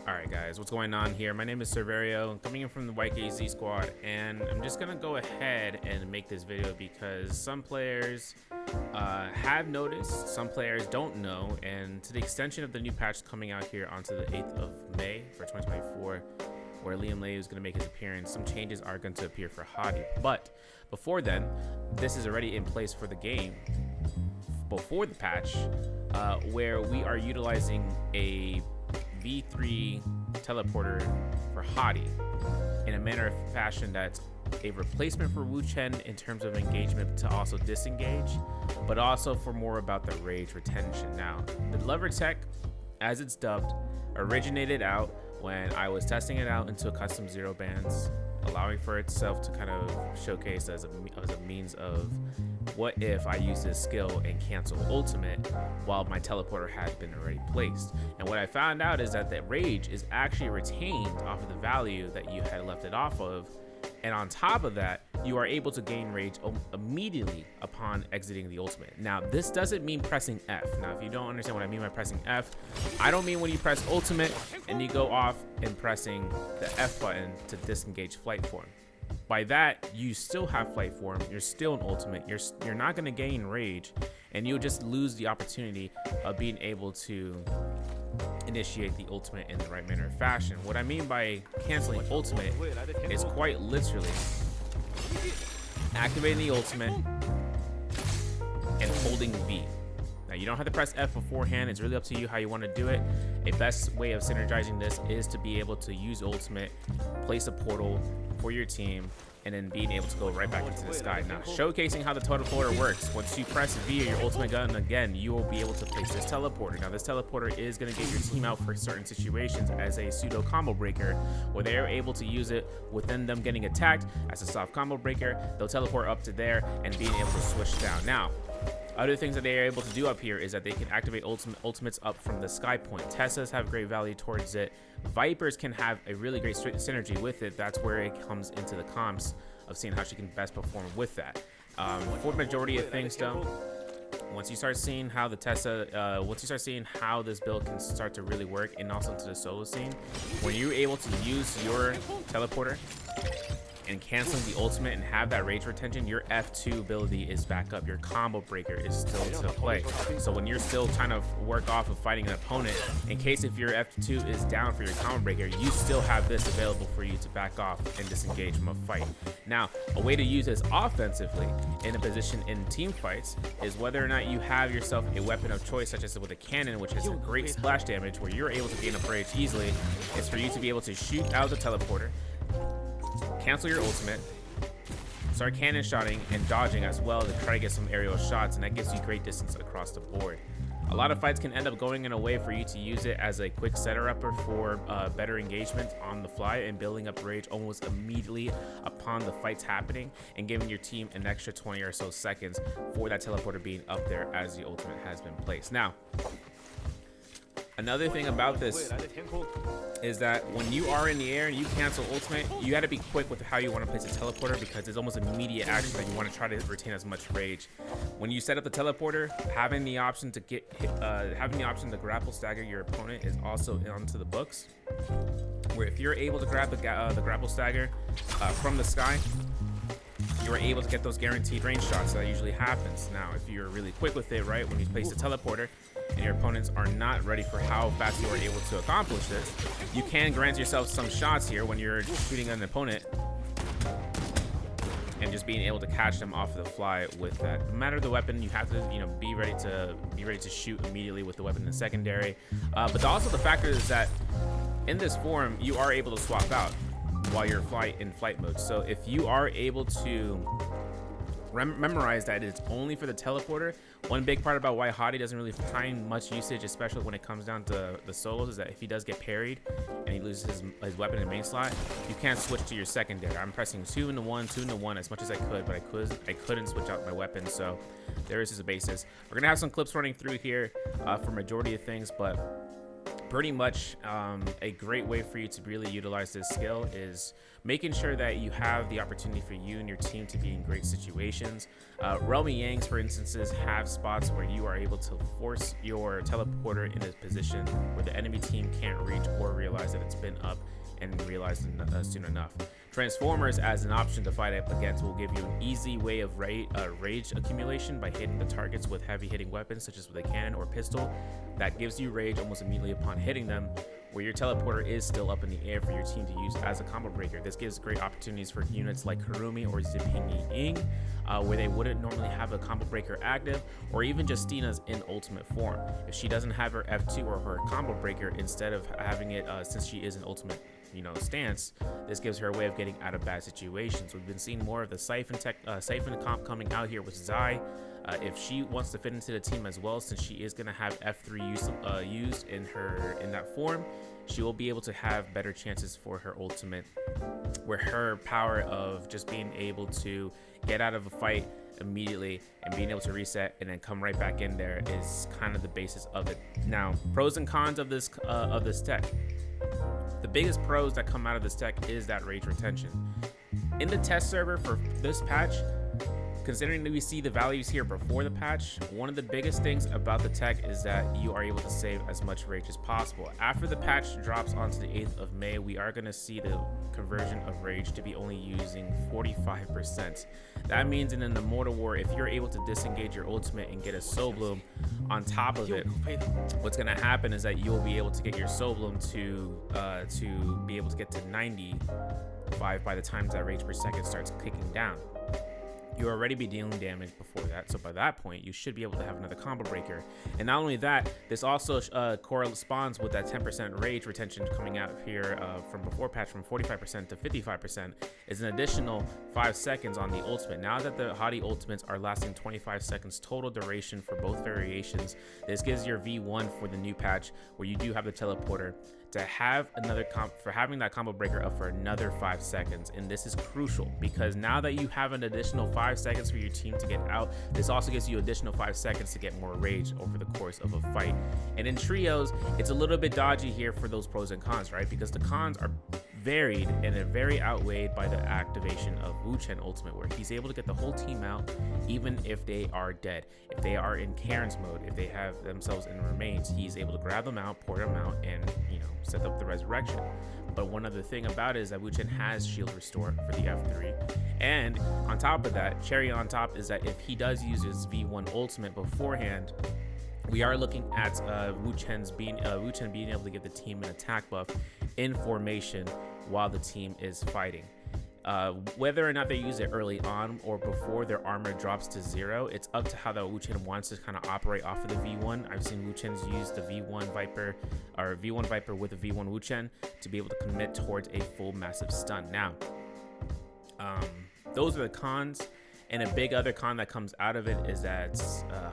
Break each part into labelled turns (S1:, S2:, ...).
S1: Alright guys, what's going on here? My name is SerVairyo, I'm coming in from the YKZ squad, and I'm just gonna go ahead and make this video because some players have noticed, some players don't know, and to the extension of the new patch coming out here onto the 8th of May for 2024, where Liam Lay is going to make his appearance, some changes are going to appear for Hadi. But before then, this is already in place for the game before the patch, where we are utilizing a V3 teleporter for Hadi in a manner of fashion that's a replacement for Wu Chen in terms of engagement to also disengage, but also for more about the rage retention. Now, the HadiLeverTech, as it's dubbed, originated out when I was testing it out into a custom zero bands, allowing for itself to kind of showcase as a means of what if I use this skill and cancel ultimate while my teleporter had been already placed. And what I found out is that the rage is actually retained off of the value that you had left it off of, and on top of that, you are able to gain rage immediately upon exiting the ultimate. Now, this doesn't mean pressing F. Now, if you don't understand what I mean by pressing F, I don't mean when you press ultimate and you go off and pressing the F button to disengage flight form. By that, you still have flight form, you're still an ultimate, you're not going to gain rage, and you'll just lose the opportunity of being able to initiate the ultimate in the right manner of fashion. What I mean by canceling ultimate is quite literally activating the ultimate and holding V. Now, you don't have to press F beforehand. It's really up to you how you want to do it. A best way of synergizing this is to be able to use ultimate, place a portal for your team, and then being able to go right back into the sky. Now, showcasing how the teleporter works. Once you press V or your ultimate gun again, you will be able to place this teleporter. Now, this teleporter is going to get your team out for certain situations as a pseudo combo breaker, where they are able to use it within them getting attacked as a soft combo breaker. They'll teleport up to there and being able to switch down. Now, other things that they are able to do up here is that they can activate ultimates up from the sky point. Tessas have great value towards it. Vipers can have a really great synergy with it. That's where it comes into the comps of seeing how she can best perform with that. For the majority of things though, once you start seeing how the once you start seeing how this build can start to really work, and also into the solo scene, when you're able to use your teleporter and canceling the ultimate and have that rage retention, your F2 ability is back up. Your combo breaker is still to play. So when you're still trying to work off of fighting an opponent, in case if your F2 is down for your combo breaker, you still have this available for you to back off and disengage from a fight. Now, a way to use this offensively in a position in team fights is whether or not you have yourself a weapon of choice, such as with a cannon, which has a great splash damage where you're able to gain a rage easily. It's for you to be able to shoot out the teleporter, cancel your ultimate, start cannon shotting and dodging as well to try to get some aerial shots, and that gives you great distance across the board. A lot of fights can end up going in a way for you to use it as a quick setter-upper for better engagement on the fly and building up rage almost immediately upon the fights happening, and giving your team an extra 20 or so seconds for that teleporter being up there as the ultimate has been placed. Now, another thing about this is that when you are in the air and you cancel ultimate, you got to be quick with how you want to place a teleporter, because it's almost immediate action that you want to try to retain as much rage. When you set up the teleporter, having the option to grapple stagger your opponent is also onto the books, where if you're able to grab the grapple stagger from the sky, you're able to get those guaranteed range shots. That usually happens. Now, if you're really quick with it, right, when you place the teleporter and your opponents are not ready for how fast you are able to accomplish this, you can grant yourself some shots here when you're shooting an opponent and just being able to catch them off the fly with that. No matter the weapon, you have to, be ready to shoot immediately with the weapon in the secondary. But also the factor is that in this form, you are able to swap out while you're in flight mode. So if you are able to memorize that it's only for the teleporter, one big part about why Hadi doesn't really find much usage, especially when it comes down to the solos, is that if he does get parried and he loses his weapon in main slot, you can't switch to your secondary. I'm pressing 2 into 1, 2 into 1 as much as I could, but I couldn't switch out my weapon. So there is a basis. We're gonna have some clips running through here for majority of things, but pretty much a great way for you to really utilize this skill is making sure that you have the opportunity for you and your team to be in great situations. Realm Yangs, for instances, have spots where you are able to force your teleporter in a position where the enemy team can't reach or realize that it's been up and realize it soon enough. Transformers as an option to fight up against will give you an easy way of rage accumulation by hitting the targets with heavy hitting weapons such as with a cannon or pistol. That gives you rage almost immediately upon hitting them, where your teleporter is still up in the air for your team to use as a combo breaker. This gives great opportunities for units like Harumi or Ziping Ying, where they wouldn't normally have a combo breaker active, or even Justina's in ultimate form. If she doesn't have her F2 or her combo breaker, instead of having it since she is in ultimate stance, this gives her a way of getting out of bad situations. We've been seeing more of the Siphon comp coming out here with Zai. If she wants to fit into the team as well, since she is going to have F3 used in that form, she will be able to have better chances for her ultimate, where her power of just being able to get out of a fight immediately and being able to reset and then come right back in there is kind of the basis of it. Now, pros and cons of this tech. The biggest pros that come out of this tech is that rage retention. In the test server for this patch, considering that we see the values here before the patch, one of the biggest things about the tech is that you are able to save as much rage as possible. After the patch drops onto the 8th of May, we are going to see the conversion of rage to be only using 45%. That means in an Immortal War, if you're able to disengage your ultimate and get a Soul Bloom on top of it, what's going to happen is that you'll be able to get your Soul Bloom to be able to get to 95 by the time that rage per second starts kicking down. You already be dealing damage before that, so by that point you should be able to have another combo breaker. And not only that, this also corresponds with that 10% rage retention coming out here from before patch, from 45% to 55%, is an additional 5 seconds on the ultimate. Now that the Hadi ultimates are lasting 25 seconds total duration for both variations, this gives your V1 for the new patch, where you do have the teleporter, to have another having that combo breaker up for another 5 seconds. And this is crucial because now that you have an additional 5 seconds for your team to get out, this also gives you additional 5 seconds to get more rage over the course of a fight. And in trios, it's a little bit dodgy here for those pros and cons, right? Because the cons are varied and they're very outweighed by the activation of Wu Chen ultimate, where he's able to get the whole team out even if they are dead. If they are in Karen's mode, if they have themselves in remains, he's able to grab them out, pour them out, and set up the resurrection. But one other thing about it is that Wu Chen has shield restore for the F3, and on top of that, cherry on top is that if he does use his V1 ultimate beforehand, we are looking at Wu Chen being able to give the team an attack buff in formation while the team is fighting. Whether or not they use it early on or before their armor drops to 0, it's up to how the Wu Chen wants to kind of operate off of the V1. I've seen Wu Chen's use the V1 Viper or V1 Viper with the V1 Wu Chen to be able to commit towards a full massive stun. Now, those are the cons. And a big other con that comes out of it is that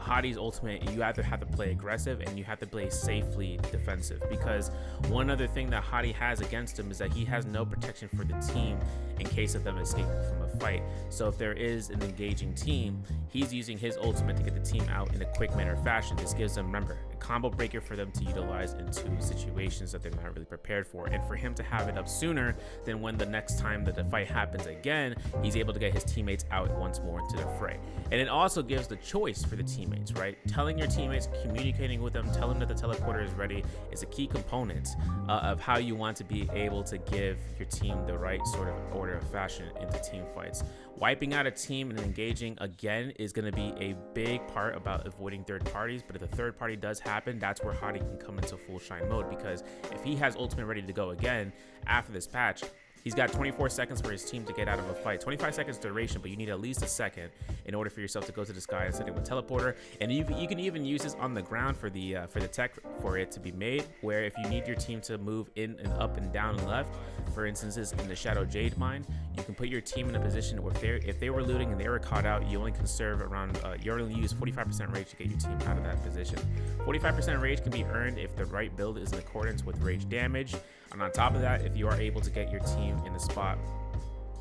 S1: Hadi's ultimate, you either have to play aggressive and you have to play safely defensive, because one other thing that Hadi has against him is that he has no protection for the team in case of them escaping from a fight. So if there is an engaging team, he's using his ultimate to get the team out in a quick manner fashion. This gives them, remember, a combo breaker for them to utilize into situations that they're not really prepared for. And for him to have it up sooner than when the next time that the fight happens again, he's able to get his teammates out once more into the fray. And it also gives the choice for the teammates, right? Telling your teammates, communicating with them, telling them that the teleporter is ready is a key component of how you want to be able to give your team the right sort of order of fashion into team fights. Wiping out a team and engaging again is going to be a big part about avoiding third parties, but if the third party does happen, that's where Hadi can come into full shine mode, because if he has ultimate ready to go again after this patch, he's got 24 seconds for his team to get out of a fight. 25 seconds duration, but you need at least a second in order for yourself to go to the sky and set it with teleporter. And you can even use this on the ground for the tech for it to be made, where if you need your team to move in and up and down and left, for instances in the Shadow Jade mine, you can put your team in a position where if they were looting and they were caught out, you only conserve around you only use 45% rage to get your team out of that position. 45% rage can be earned if the right build is in accordance with rage damage. And on top of that, if you are able to get your team in a spot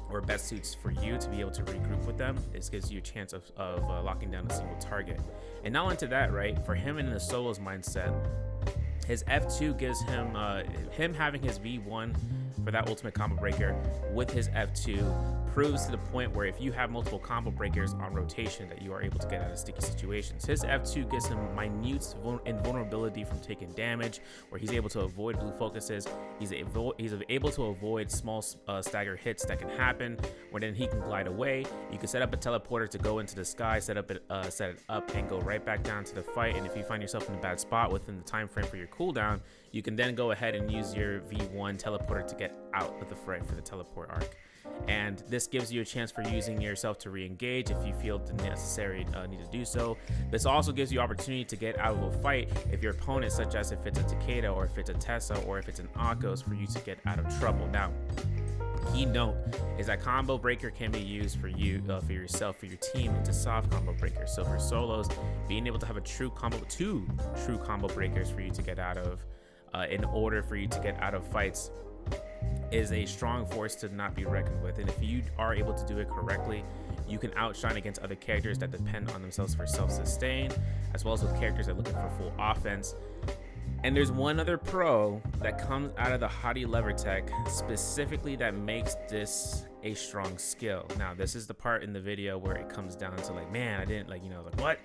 S1: or best suits for you to be able to regroup with them, this gives you a chance of locking down a single target. And not only to that, right, for him in the solos mindset, His F2 gives him him having his V1 for that ultimate combo breaker with his F2 proves to the point where if you have multiple combo breakers on rotation that you are able to get out of sticky situations. His F2 gives him minute invulnerability from taking damage, where he's able to avoid blue focuses. He's able to avoid small stagger hits that can happen, where then he can glide away. You can set up a teleporter to go into the sky, set it up and go right back down to the fight. And if you find yourself in a bad spot within the time frame for your cooldown, you can then go ahead and use your V1 teleporter to get out of the fray for the teleport arc. And this gives you a chance for using yourself to re-engage if you feel the necessary need to do so. This also gives you opportunity to get out of a fight if your opponent, such as if it's a Takeda or if it's a Tessa or if it's an Akos, for you to get out of trouble. Now, key note is that combo breaker can be used for you, for yourself, for your team into soft combo breakers. So for solos, being able to have a true combo, two true combo breakers for you to get out of, in order for you to get out of fights, is a strong force to not be reckoned with. And if you are able to do it correctly, you can outshine against other characters that depend on themselves for self-sustain, as well as with characters that are looking for full offense. And there's one other pro that comes out of the HadiLeverTech specifically that makes this a strong skill. Now, this is the part in the video where it comes down to like, man, I didn't like, what?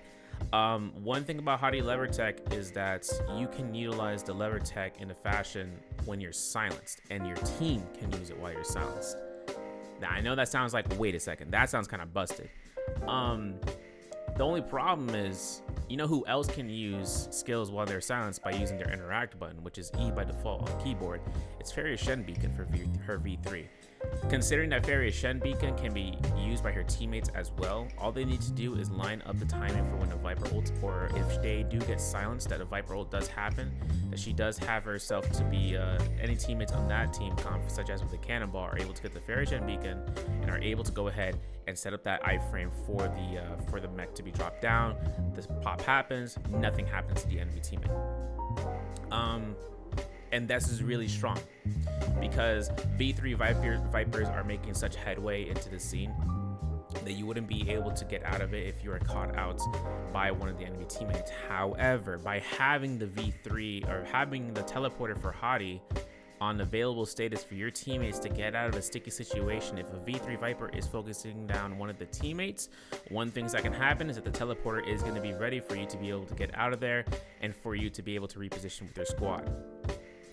S1: One thing about HadiLeverTech is that you can utilize the lever tech in a fashion when you're silenced, and your team can use it while you're silenced. Now, I know that sounds like, wait a second, that sounds kind of busted. The only problem is, you know who else can use skills while they're silenced by using their interact button, which is E by default on keyboard? It's Shen Beacon for her V3. Considering that Shen Beacon can be used by her teammates as well, all they need to do is line up the timing for when a Viper ult, or if they do get silenced, that a Viper ult does happen, that she does have herself to be, any teammates on that team, such as with the Cannonball, are able to get the Shen Beacon and are able to go ahead and set up that iframe for the mech to be dropped down. This pop happens, nothing happens to the enemy teammate. And this is really strong because V3 Vipers are making such headway into the scene that you wouldn't be able to get out of it if you were caught out by one of the enemy teammates. However, by having the V3 or having the teleporter for Hadi on available status for your teammates to get out of a sticky situation, if a V3 Viper is focusing down one of the teammates, one thing that can happen is that the teleporter is going to be ready for you to be able to get out of there and for you to be able to reposition with your squad.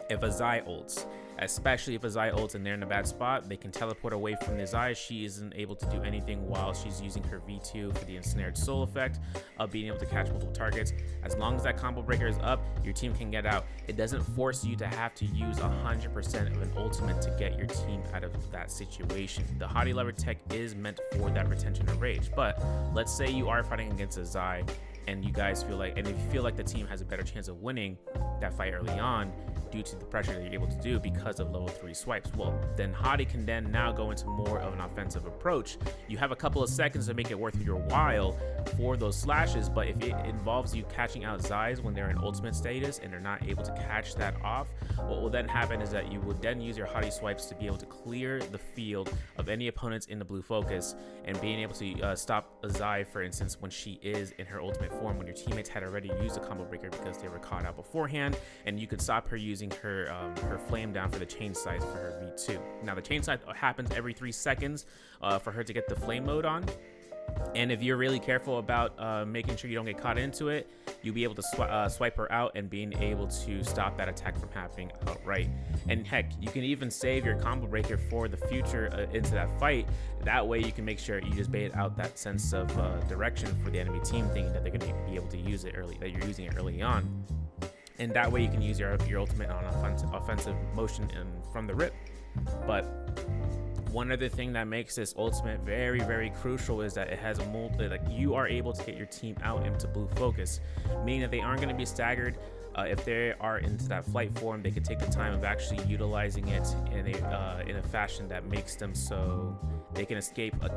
S1: If a Zai ults, especially if a Zai ults and they're in a bad spot, they can teleport away from the Zai. She isn't able to do anything while she's using her V2 for the ensnared soul effect of being able to catch multiple targets. As long as that combo breaker is up, your team can get out. It doesn't force you to have to use 100% of an ultimate to get your team out of that situation. The HadiLeverTech is meant for that retention of rage, but let's say you are fighting against a Zai and you guys feel like, and if you feel like the team has a better chance of winning that fight early on due to the pressure that you're able to do because of level 3 swipes, well, then Hadi can then now go into more of an offensive approach. You have a couple of seconds to make it worth your while for those slashes, but if it involves you catching out Zais when they're in ultimate status and they're not able to catch that off, what will then happen is that you would then use your Hadi swipes to be able to clear the field of any opponents in the blue focus, and being able to stop a Zai, for instance, when she is in her ultimate form, when your teammates had already used a combo breaker because they were caught out beforehand, and you could stop her using her flame down for the chain size for her V2. Now the chain size happens every 3 seconds for her to get the flame mode on. And if you're really careful about making sure you don't get caught into it, you'll be able to swipe her out and being able to stop that attack from happening outright. And heck, you can even save your combo breaker for the future into that fight. That way you can make sure you just bait out that sense of direction for the enemy team, thinking that they're going to be able to use it early, that you're using it early on. And that way you can use your ultimate on offensive motion and from the rip. But one other thing that makes this ultimate very, very crucial is that it has you are able to get your team out into blue focus, meaning that they aren't going to be staggered. If they are into that flight form, they can take the time of actually utilizing it in a fashion that makes them so they can escape a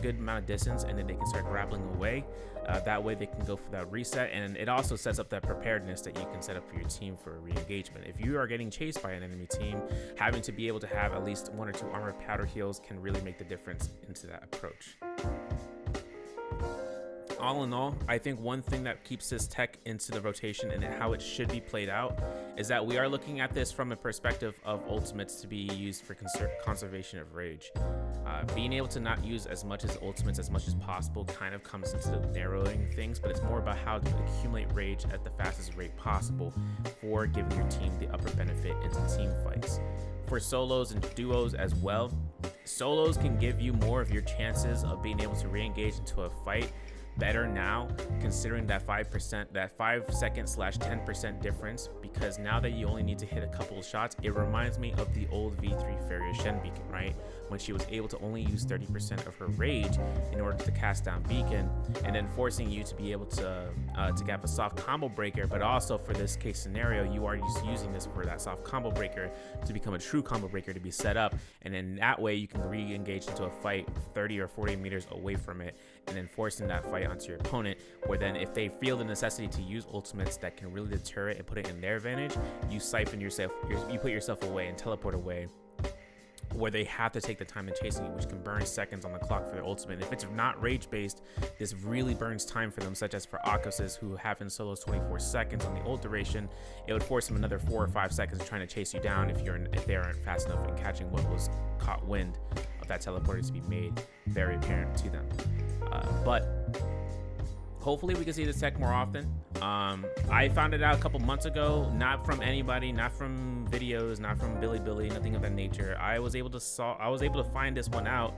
S1: good amount of distance, and then they can start grappling away. That way they can go for that reset, and it also sets up that preparedness that you can set up for your team for re-engagement. If you are getting chased by an enemy team, having to be able to have at least 1 or 2 armor powder heals can really make the difference into that approach. all in all, I think one thing that keeps this tech into the rotation and how it should be played out is that we are looking at this from a perspective of ultimates to be used for conservation of rage. Being able to not use as much as ultimates as much as possible kind of comes into the narrowing things, but it's more about how to accumulate rage at the fastest rate possible for giving your team the upper benefit into team fights. For solos and duos as well, solos can give you more of your chances of being able to re-engage into a fight better now, considering that 5%, that 5-second/10% difference, because now that you only need to hit a couple of shots, it reminds me of the old V3 Ferrier Beacon, right? When she was able to only use 30% of her rage in order to cast down Beacon, and then forcing you to be able to have a soft combo breaker, but also for this case scenario, you are just using this for that soft combo breaker to become a true combo breaker to be set up, and then that way you can re-engage into a fight 30 or 40 meters away from it, and then forcing that fight onto your opponent, where then if they feel the necessity to use ultimates that can really deter it and put it in their advantage, you siphon yourself, you put yourself away and teleport away, where they have to take the time in chasing you, which can burn seconds on the clock for their ultimate. If it's not rage based, this really burns time for them, such as for Akos's, who have in solos 24 seconds on the ult duration. It would force them another 4 or 5 seconds trying to chase you down if they aren't fast enough in catching what was caught wind of that teleporter to be made very apparent to them. But hopefully we can see this tech more often. I found it out a couple months ago, not from anybody, not from videos, not from Billy, nothing of that nature. I was able to find this one out,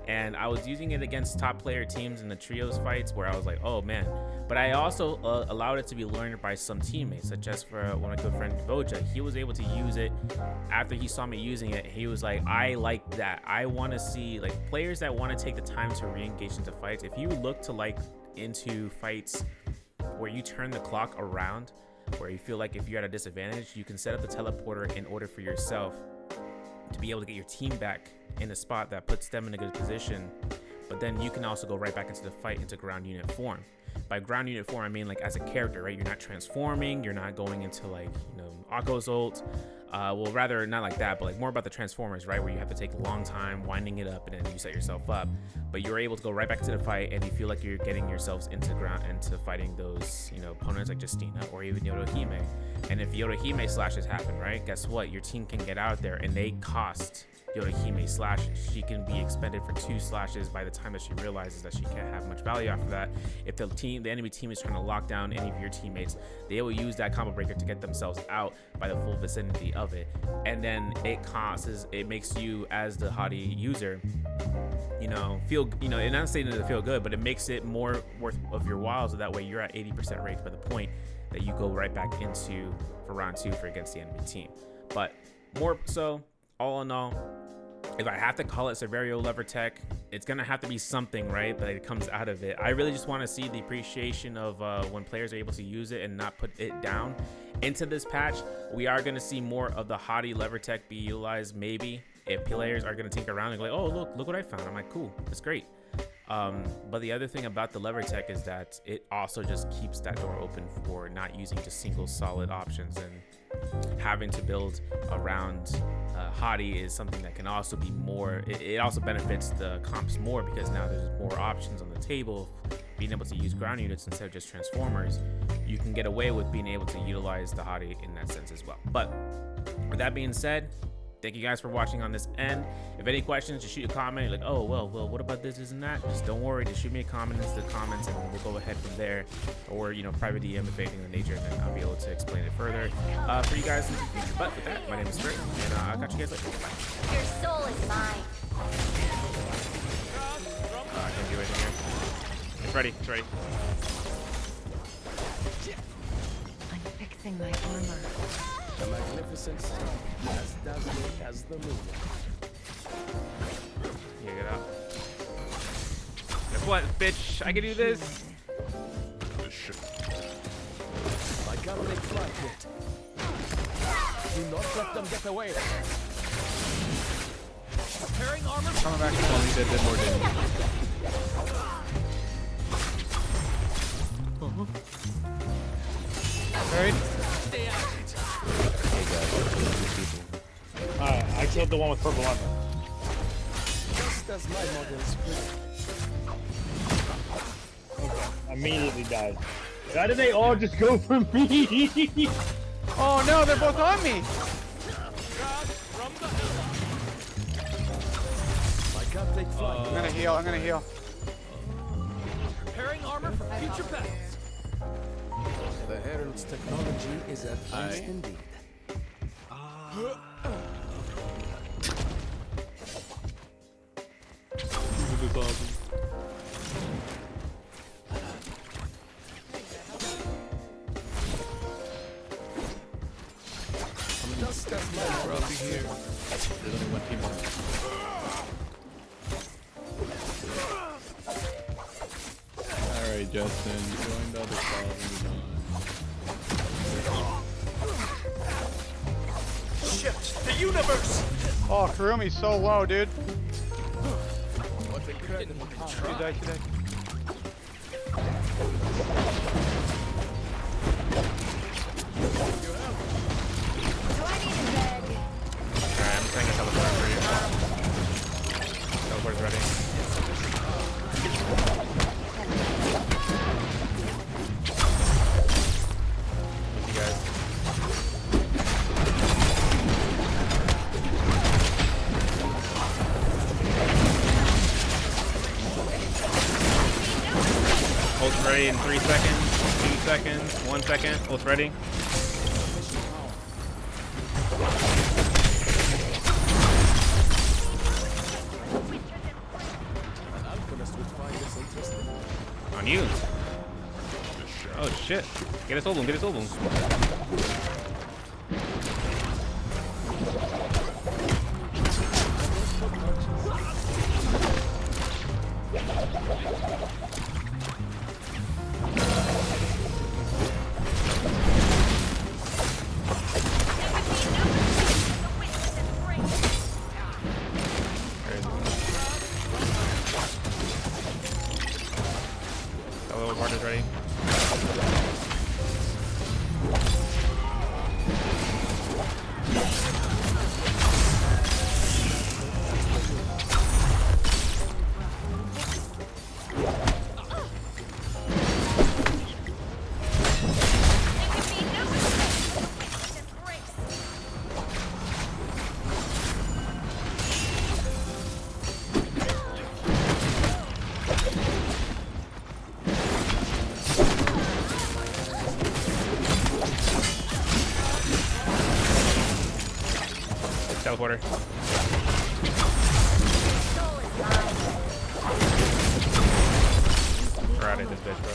S1: and I was using it against top player teams in the trios fights where I was like, oh man. But I also allowed it to be learned by some teammates, such as for one of my good friend Voja. He was able to use it after he saw me using it. He was like, I like that. I want to see like players that want to take the time to re-engage into fights. If you look to like into fights where you turn the clock around, where you feel like if you're at a disadvantage, you can set up the teleporter in order for yourself to be able to get your team back in a spot that puts them in a good position, but then you can also go right back into the fight into ground unit form. By ground unit form, I mean like as a character, right? You're not transforming, you're not going into like, you know, Akko's ult. Well, rather not like that, but like more about the transformers, right? Where you have to take a long time winding it up and then you set yourself up, but you're able to go right back to the fight and you feel like you're getting yourselves into fighting those, you know, opponents like Justina or even Yodohime. And if Yodohime slashes happen, right? Guess what? Your team can get out there and they cost Yodohime slashes. She can be expended for 2 slashes by the time that she realizes that she can't have much value after that. If the enemy team is trying to lock down any of your teammates, they will use that combo breaker to get themselves out by the full vicinity of it. And then it makes you as the Hadi user, you know, feel, you know, and I'm not saying that to feel good, but it makes it more worth of your while, so that way you're at 80% rage by the point that you go right back into for round 2 for against the enemy team. But more so, all in all, if I have to call it SerVairyoTech, it's gonna have to be something, right, that it comes out of it. I really just want to see the appreciation of when players are able to use it and not put it down. Into this patch, we are gonna see more of the HadiLeverTech be utilized, maybe, if players are gonna tinker around and go like, oh, look what I found. I'm like, cool, that's great. But the other thing about the LeverTech is that it also just keeps that door open for not using just single solid options, and having to build around Hadi is something that can also be more, it also benefits the comps more, because now there's more options on the table. Being able to use ground units instead of just transformers, you can get away with being able to utilize the Hadi in that sense as well. But with that being said, thank you guys for watching on this end. If any questions, just shoot a comment. You're like, oh, well, what about this, and that? Just don't worry. Just shoot me a comment into the comments, and we'll go ahead from there. Or, you know, private DM if anything of the nature, and then I'll be able to explain it further for you guys in the future. But with that, my name is Straight, and I'll catch you guys later. Bye.
S2: Your soul is mine.
S1: I can do it in here. It's ready. It's ready.
S2: I'm fixing my armor.
S3: The magnificent sun, as dazzling as the moon.
S1: Yeah, get out. Guess what, bitch? I can do this.
S3: My garlic fly pit. Do not let them get away. Preparing armor.
S4: Coming back to only did more damage. Buried.
S3: Stay out.
S4: I killed the one with purple armor.
S3: Just as my models predict.
S4: Okay, I immediately died. Why did they all just go for me?
S5: Oh no, they're both on me.
S3: I can't take flight.
S5: I'm gonna heal. I'm gonna heal.
S3: Preparing armor for future battles. The Herald's technology is advanced indeed. Dust as light.
S6: We're up here. There's only one team left. Alright, Justin, join the other call and
S3: Shift the universe.
S5: Oh, Kurumi's so low, dude.
S3: What incredible
S5: She died. She died.
S2: Do I need a bag?
S1: Alright, I'm playing a teleport for you. Teleport's ready. You guys. Ult's ready in 3 seconds, 2 seconds, 1 second. Ult's ready.
S3: An alchemist would find this interesting.
S1: On you. Oh shit. Get his old get his old Teleport is ready. Teleporter. We're out of this bitch, bro.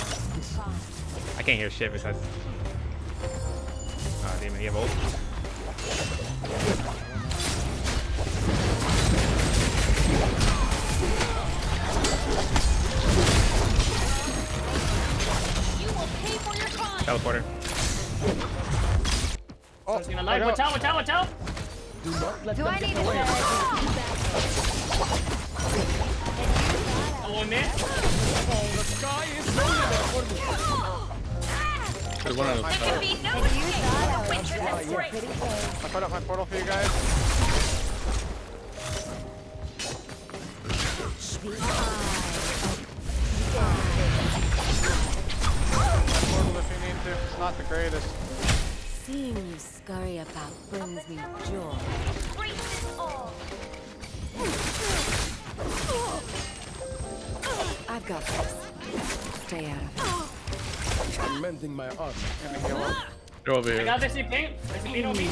S1: I can't hear shit besides. Oh, damn it, you have ult? Teleporter.
S5: Oh,
S4: Gonna light. Watch out, watch out, watch out!
S3: Do not let
S2: Do
S3: them
S2: I
S3: get
S2: need a
S3: away.
S2: bag?
S4: Oh, man.
S3: The sky is no limit for me.
S6: there's one on the
S2: There
S6: side.
S2: can be no escape. Winter has break.
S5: I put up my portal for you guys. My portal if you need to. It's not the greatest.
S2: Seeing you scurry about brings me joy. I've got this. Stay out of it.
S3: I'm mending my armor.
S5: Gonna heal up.
S6: They're over
S4: I
S6: here.
S4: got this paint. There's a paint on me.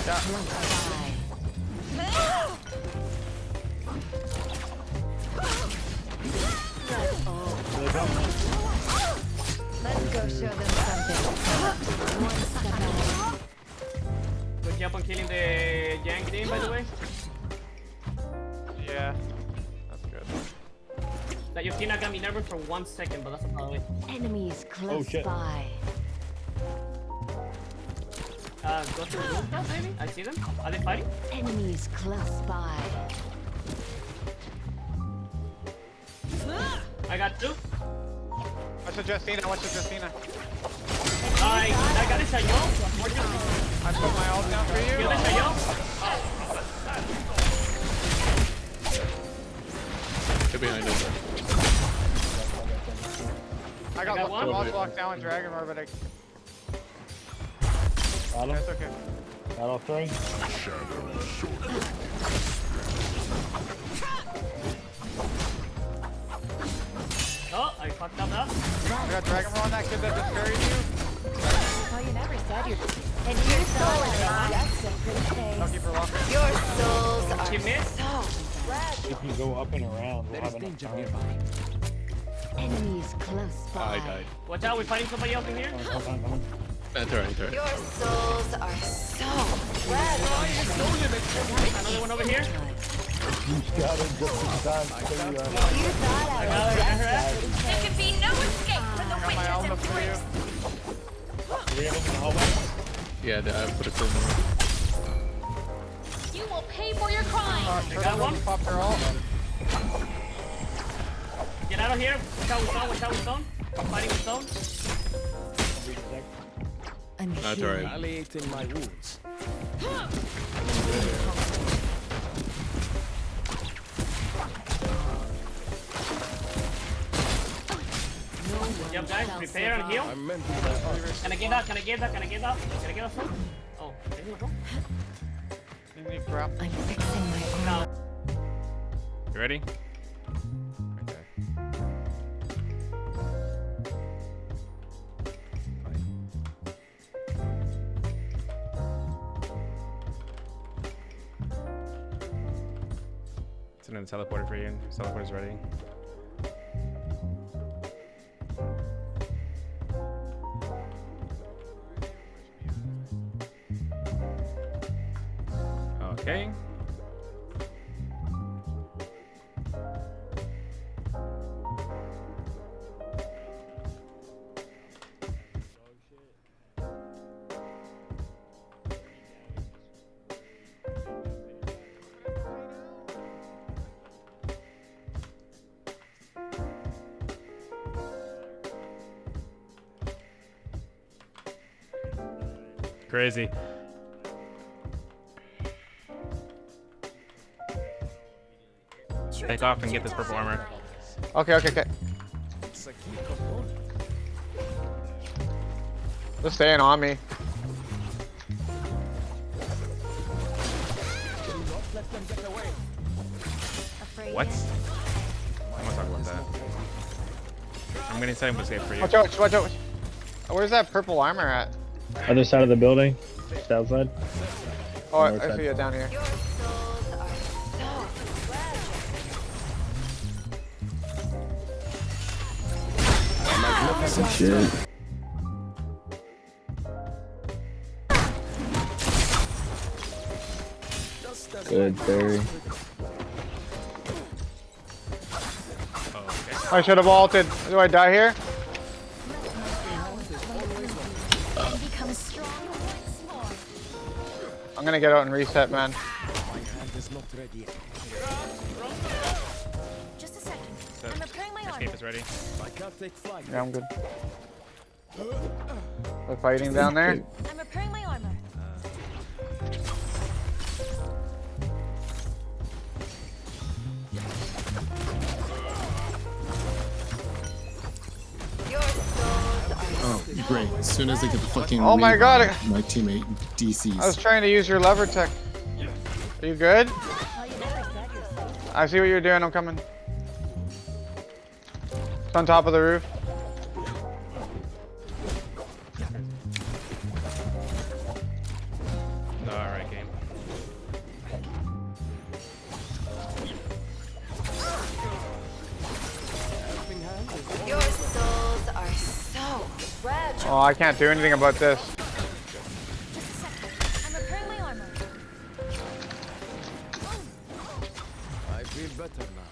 S2: Let's go show them something. One step ahead.
S4: Good job on killing the Yang team, by the way.
S5: Yeah. That's good.
S4: That your team got me nervous for 1 second, but that's a problem.
S2: Enemies close
S4: shit.
S2: by.
S4: Go to the rooftop, maybe? I see them. Are they fighting?
S2: Enemies close by.
S4: I got two.
S5: Watch the Justina. Watch the Justina.
S4: I got a Shayo.
S5: I put my ult down for
S4: You
S5: you.
S4: got a Shayo?
S6: They're behind us.
S5: I got
S4: got one.
S5: I'm also locked down with Dragon Roar, but I...
S4: Got him.
S5: That's okay.
S4: Got all three.
S7: Oh, I fucked up now.
S5: I got Dragon Roar on that kid that just buried you.
S2: Oh, you never said you're. And your soul is just a pretty
S5: I'll
S2: face.
S5: keep her walking.
S2: Your souls are
S7: Keep me.
S2: so fragile.
S4: If you go up and around, we'll
S3: There
S4: have
S3: is
S4: enough
S3: danger
S4: time.
S3: nearby.
S2: Enemies close by.
S6: I died.
S7: Watch out, we're fighting somebody else in here.
S4: Come on.
S6: That's alright, alright.
S2: Your souls are so fragile.
S7: Another one over here.
S4: You got it just in time.
S2: You thought I was
S7: Another
S2: just a pretty
S8: There can
S2: face.
S8: be no escape from the
S5: I got my
S8: witches
S5: alma
S8: and
S5: for you.
S8: priests.
S4: Do we have them in the hallway?
S6: Yeah, I put it in.
S8: You will pay for your crime.
S5: Alright,
S7: got one.
S5: Popped her ult.
S7: Get out of here. Watch out with stone. Watch out with stone. I'm fighting with stone.
S2: I'm
S6: That's
S2: here.
S6: alright.
S3: Palliating my wounds.
S7: Yep, guys, prepare and heal.
S3: I'm meant to be the
S7: Can I get that? Can I get that? Can I get that? Can I get that stone? Oh, there you go.
S5: You need crap.
S2: I'm fixing my armor.
S1: You ready? Okay. Send in the teleporter for you. Teleporter's ready. Okay. Crazy. Take off and get this purple armor.
S5: Okay, okay, okay.
S3: It's a key component.
S5: They're staying on me.
S3: Do not let them get away.
S2: Afraid
S1: What?
S2: yet?
S1: I'm gonna talk about that. I'm gonna set him escape for you.
S5: Watch out, watch out. Where's that purple armor at?
S4: Other side of the building. Just outside.
S5: Oh,
S4: North
S5: I
S4: side.
S5: see it down here.
S2: Your souls are so fragile.
S3: Magnificent shit.
S6: Good, Barry.
S1: Oh, okay.
S5: I should have ulted. Do I die here?
S2: And become strong once more.
S5: I'm gonna get out and reset, man.
S3: My hand is not ready yet.
S2: Just a second.
S1: So,
S2: I'm repairing my
S1: escape
S2: armor.
S1: is ready.
S3: I can't take flight.
S5: Yeah, I'm good. They're fighting down there.
S2: I'm repairing my armor. Your souls are
S9: Oh, great. As soon as I get the fucking
S5: Oh my God.
S9: my teammate DCs.
S5: I was trying to use your LeverTech. Are you good?
S2: well, you never said you're safe.
S5: I see what you're doing. I'm coming. It's on top of the roof.
S1: Alright, game.
S2: Your souls are so fragile.
S5: Oh, I can't do anything about this.
S2: Just a second. I'm repairing my armor.
S3: I feel better now.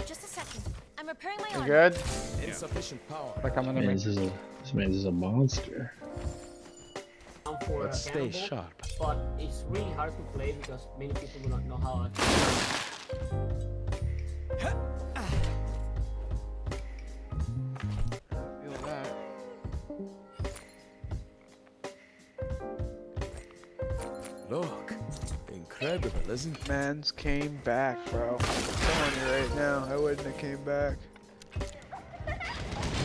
S2: Just a second. I'm repairing my
S5: You
S2: armor.
S5: good?
S3: Insufficient power.
S5: They're coming to
S4: Man,
S5: me.
S4: this man is a monster.
S7: For
S3: Let's stay
S7: cannonball,
S3: sharp.
S7: But it's really hard to play because many people do not know how.
S5: Feel that.
S3: Look. incredible, isn't it?
S5: Mans came back, bro. I'm telling you right now, I wouldn't have came back.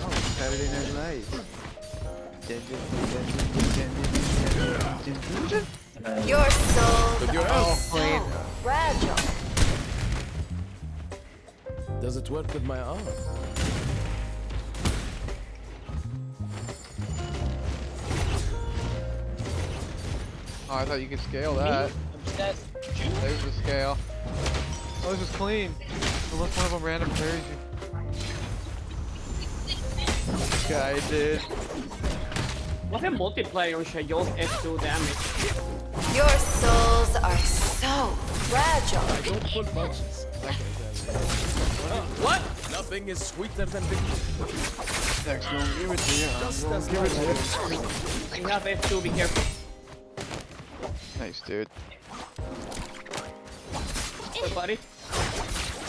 S5: Oh, Saturday Night Lights.
S2: Your soul
S3: But you're
S2: is
S3: out.
S2: so fragile.
S3: Does it work with my arm?
S5: Oh, I thought you could scale that. There's the scale. Oh, this is clean. Unless one of them random carries you. Guy did.
S7: What's a multiplayer should use F2 damage?
S2: Your souls are so fragile.
S3: I don't pull punches. That can tell you.
S7: What?
S3: Nothing is sweeter than victory.
S5: Next, don't give it to you.
S3: Just
S5: Don't
S3: as
S5: give it to you.
S7: You have F2, be careful.
S5: Nice, dude.
S7: Hey, buddy.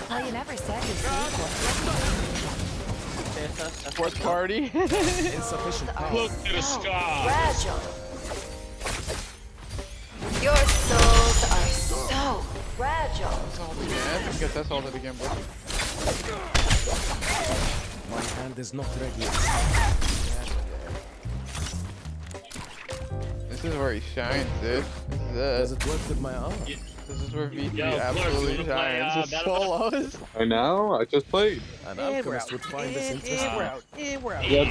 S2: Well, you never said you saved one.
S7: There's a
S5: Fourth party.
S3: Insufficient power.
S4: Look to the sky.
S2: Fragile. Your souls are so fragile.
S5: Yeah, get that salted again, bro.
S3: My hand is not ready.
S5: This is where he shines, dude.
S3: Does it work with my arm?
S5: This is where VP
S4: Yo, of course,
S5: absolutely
S4: we're gonna play,
S5: shines. His
S4: Battle-
S5: solos.
S10: I know. I just played.
S3: An alchemist would find this interesting.
S4: Yeah,